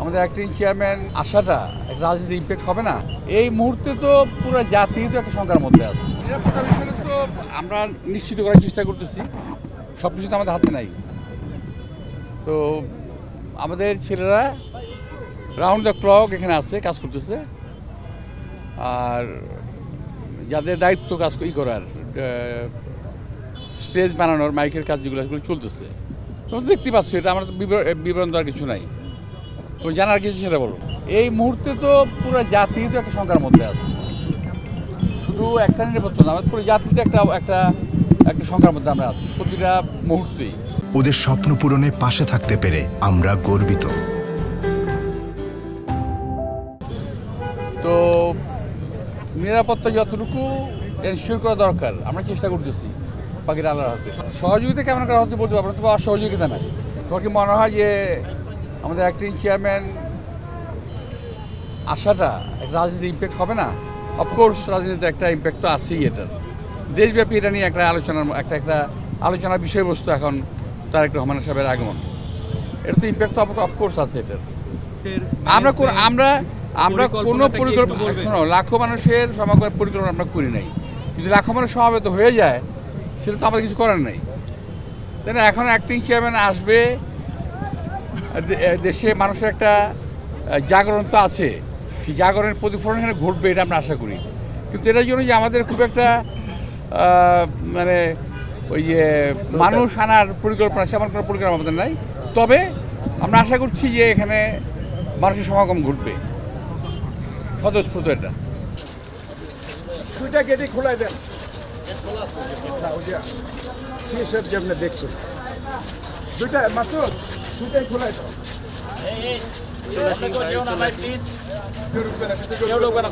আমাদের acting chairman আসাটা একটা রাজনীতি ইম্প্যাক্ট হবে না? এই মুহূর্তে তো পুরো জাতি তো একটা শঙ্কার মধ্যে আছে। নিরাপত্তা বিষয়ে তো আমরা নিশ্চিত করার চেষ্টা করতেছি, সব কিছু তো আমাদের হাতে নাই। তো আমাদের ছেলেরা রাউন্ড দ্য ক্লক এখানে আছে, কাজ করতেছে। আর যাদের দায়িত্ব কাজ করার, স্টেজ বানানোর, মাইকের কাজ যেগুলো চলতেছে, তোমরা দেখতে পাচ্ছ, এটা আমার বিবরণ দেওয়ার কিছু নাই। তো জানার কিছু সেটা বলো। এই মুহূর্তে তো পুরো জাতি তো একটা শঙ্কার মধ্যে আছে, শুধু একটা নিরাপত্তা না, আমাদের পুরো জাতিতে একটা একটা একটা শঙ্কার মধ্যে আমরা আছি প্রতিটা মুহূর্তেই। ওদের স্বপ্ন পূরণে পাশে থাকতে পেরে আমরা গর্বিত। তো নিরাপত্তা যতটুকু এনশিওর করা দরকার আমরা চেষ্টা করতেছি, বাকিটা আল্লাহর হাতে। সহযোগিতা কেমন করা হতে বলতে পারবো না, তবে অসহযোগিতা নাই। তোমার কি মনে হয় যে আমাদের অ্যাক্টিং চেয়ারম্যান আসাটা একটা রাজনীতি ইম্প্যাক্ট হবে না? অফকোর্স রাজনীতিতে একটা ইম্প্যাক্ট তো আছেই। এটার দেশব্যাপী এটা নিয়ে একটা আলোচনার বিষয়বস্তু এখন তারেক রহমান সাহেবের আগমন। এটা তো ইম্প্যাক্ট তো অফকোর্স আছে এটার। আমরা কোনো পরিকল্পনা, শোনো, লাখো মানুষের সমাগমের পরিকল্পনা আমরা করি নাই। যদি লাখো মানুষ সমাবেত হয়ে যায় সেটা তো আমাদের কিছু করার নেই, তাই না? এখন অ্যাক্টিং চেয়ারম্যান আসবে, দেশে মানুষের একটা জাগরণ তো আছে, সেই জাগরণের প্রতিফলন এখানে ঘটবে, এটা আমরা আশা করি। কিন্তু এটার জন্য যে আমাদের খুব একটা মানে ওই যে মানুষ আনার পরিকল্পনা, সেমন কোনো পরিকল্পনা আমাদের নাই। তবে আমরা আশা করছি যে এখানে মানুষের সমাগম ঘটবে, স্বতঃস্ফূর্ত। এটা দুইটা গেটই খোলাই দেন, যেমন দেখছো দুইটা মাত্র, দুইটাই খোলাই দাও। কেউ ঢুকবে না,